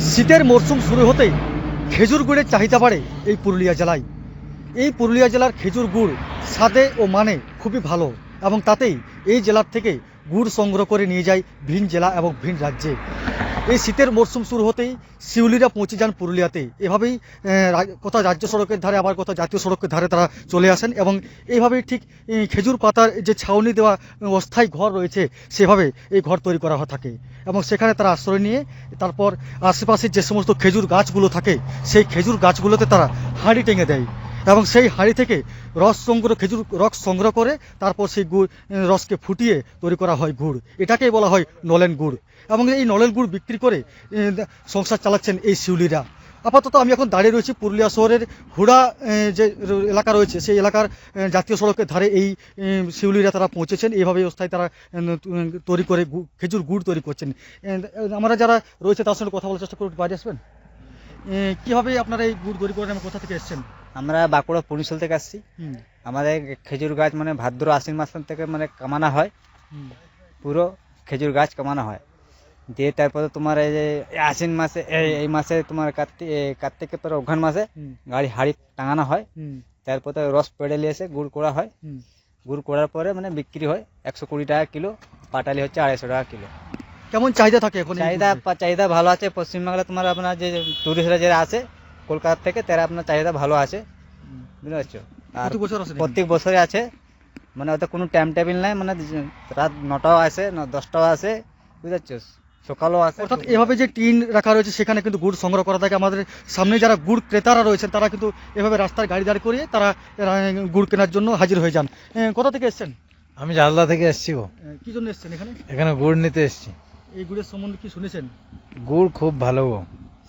শীতের মরশুম শুরু হতেই খেজুর গুড়ের চাহিদা বাড়ে এই পুরুলিয়া জেলায়। এই পুরুলিয়া জেলার খেজুর গুড় স্বাদে ও মানে খুবই ভালো এবং তাতেই এই জেলার থেকে গুড় সংগ্রহ করে নিয়ে যায় ভিন জেলা এবং ভিন রাজ্যে। এই শীতের মরশুম শুরু হতেই শিউলিরা পৌঁছে যান পুরুলিয়াতে। এভাবেই কোথাও রাজ্য সড়কের ধারে আবার কোথাও জাতীয় সড়কের ধারে তারা চলে আসেন এবং এইভাবেই ঠিক খেজুর পাতার যে ছাউনি দেওয়া অস্থায়ী ঘর রয়েছে সেভাবে এই ঘর তৈরি করা থাকে এবং সেখানে তারা আশ্রয় নিয়ে তারপর আশেপাশে যে সমস্ত খেজুর গাছগুলো থাকে সেই খেজুর গাছগুলোতে তারা হাঁড়ি টেঙে দেয় এবং সেই হাঁড়ি থেকে খেজুর রস সংগ্রহ করে তারপর সেই গুড় রসকে ফুটিয়ে তৈরি করা হয় গুড়। এটাকেই বলা হয় নলেন গুড় এবং এই নলেন গুড় বিক্রি করে সংসার চালাচ্ছেন এই শিউলিরা। আপাতত আমি এখন দাঁড়িয়ে রয়েছি পুরুলিয়া শহরের হুড়া যে এলাকা রয়েছে সেই এলাকার জাতীয় সড়কের ধারে এই শিউলিরা তারা পৌঁছেছেন। এইভাবে অবস্থায় তারা তৈরি করে খেজুর গুড় তৈরি করছেন। আমরা যারা রয়েছে তার সঙ্গে কথা বলার চেষ্টা করব, বাইরে আসবেন। কীভাবে আপনারা এই গুড় তৈরি করেন এবং কোথা থেকে এসছেন? আমরা বাঁকুড়া পুনিশল থেকে আসছি। আমাদের খেজুর গাছ মানে ভাদ্র আশ্বিন মাস থেকে মানে কামানো হয়, পুরো খেজুর গাছ কামানো হয় দিয়ে তারপরে তোমার এই যে আশ্বিন মাসে এই মাসে তোমার কার্তিকের পরে অঘ্রাণ মাসে গাড়ি হাড়ি টাঙানো হয়, তারপরে রস পেড়ে নিয়ে এসে গুড় করা হয়। গুড় করার পরে মানে বিক্রি হয় 120 টাকা কিলো, পাটালি হচ্ছে 250 টাকা কিলো। কেমন চাহিদা থাকে এখন? চাহিদা ভালো আছে পশ্চিমবাংলা। তোমার আপনার যে টুরিস্টরা যারা আছে কলকাতা থেকে তারা আপনার চাহিদা ভালো আছে, বুঝতে পারছো। আর প্রত্যেক বছরে আছে, মানে ওতে কোনো টাইম টেবিল নাই, মানে রাত 9টাও আসে 10টাও আসে, বুঝতে পারছো, সকালও আসে। অর্থাৎ এভাবে যে টিন রাখা রয়েছে সেখানে কিন্তু গুড় সংগ্রহ করা থাকে। আমাদের সামনে যারা গুড় ক্রেতারা রয়েছেন তারা কিন্তু এভাবে রাস্তায় গাড়ি দাঁড় করিয়ে তারা গুড় কেনার জন্য হাজির হয়ে যান। কোথা থেকে এসছেন? আমি জালদা থেকে এসছি গো। কি জন্য এসছেন এখানে? এখানে গুড় নিতে এসছি। এই গুড়ের সম্বন্ধে কি শুনেছেন? গুড় খুব ভালো গো,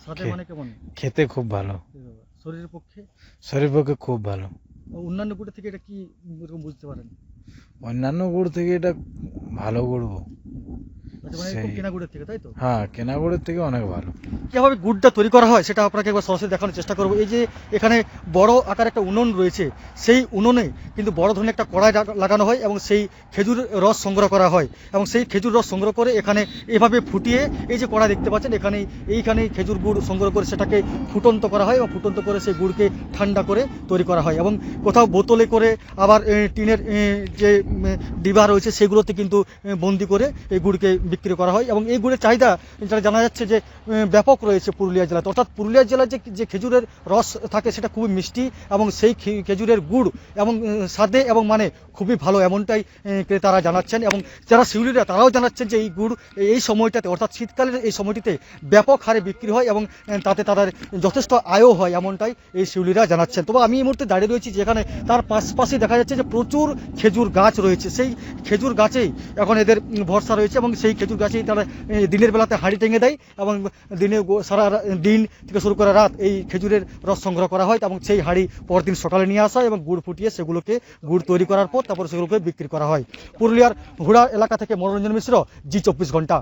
সাথে মানে কেমন? খেতে খুব ভালো, শরীরের পক্ষে খুব ভালো। অন্যান্য গুড়ের থেকে এটা কি এরকম বুঝতে পারেন? অন্যান্য গুড় থেকে এটা ভালো গুড় গো। কেনা গুড়ের থেকে, তাই তো? হ্যাঁ, কেনা গুড়ের থেকে অনেক ভালো। কীভাবে গুড়টা তৈরি করা হয় সেটা আপনাকে একবার সরাসরি দেখানোর চেষ্টা করবো। এই যে এখানে বড় আকার একটা উনুন রয়েছে, সেই উনুনে কিন্তু বড় ধরনের একটা কড়াই লাগানো হয় এবং সেই খেজুর রস সংগ্রহ করা হয় এবং সেই খেজুর রস সংগ্রহ করে এখানে এভাবে ফুটিয়ে এই যে কড়াই দেখতে পাচ্ছেন এইখানেই খেজুর গুড় সংগ্রহ করে সেটাকে ফুটন্ত করা হয় এবং ফুটন্ত করে সেই গুড়কে ঠান্ডা করে তৈরি করা হয় এবং কোথাও বোতলে করে আবার টিনের যে ডিবা রয়েছে সেগুলোতে কিন্তু বন্দি করে এই গুড়কে বিক্রি করা হয় এবং এই গুড়ের চাহিদা যেটা জানা যাচ্ছে যে ব্যাপক রয়েছে পুরুলিয়া জেলাতে। অর্থাৎ পুরুলিয়া জেলায় যে খেজুরের রস থাকে সেটা খুবই মিষ্টি এবং সেই খেজুরের গুড় এবং স্বাদে এবং মানে খুবই ভালো, এমনটাই ক্রেতারা জানাচ্ছেন এবং যারা শিউলিরা তারাও জানাচ্ছেন যে এই গুড় এই সময়টাতে অর্থাৎ শীতকালের এই সময়টিতে ব্যাপক হারে বিক্রি হয় এবং তাতে তাদের যথেষ্ট আয়ও হয়, এমনটাই এই শিউলিরা জানাচ্ছেন। তবে আমি এই মুহূর্তে দাঁড়িয়ে রয়েছি যেখানে তার পাশাপাশি দেখা যাচ্ছে যে প্রচুর খেজুর গাছ রয়েছে। সেই খেজুর গাছেই এখন এদের ভরসা রয়েছে এবং সেই খেজুর গাছেই তারা দিনের বেলাতে হাঁড়ি টেঙে দেয় এবং দিনে সারা দিন থেকে শুরু করে রাত এই খেজুরের রস সংগ্রহ করা হয় এবং সেই হাঁড়ি পরদিন সকালে নিয়ে আসা হয় এবং গুড় ফুটিয়ে সেগুলোকে গুড় তৈরি করার পর তারপর সেগুলোকে বিক্রি করা হয়। পুরুলিয়ার হুড়া এলাকা থেকে মনোরঞ্জন মিশ্র, জি 24 ঘন্টা।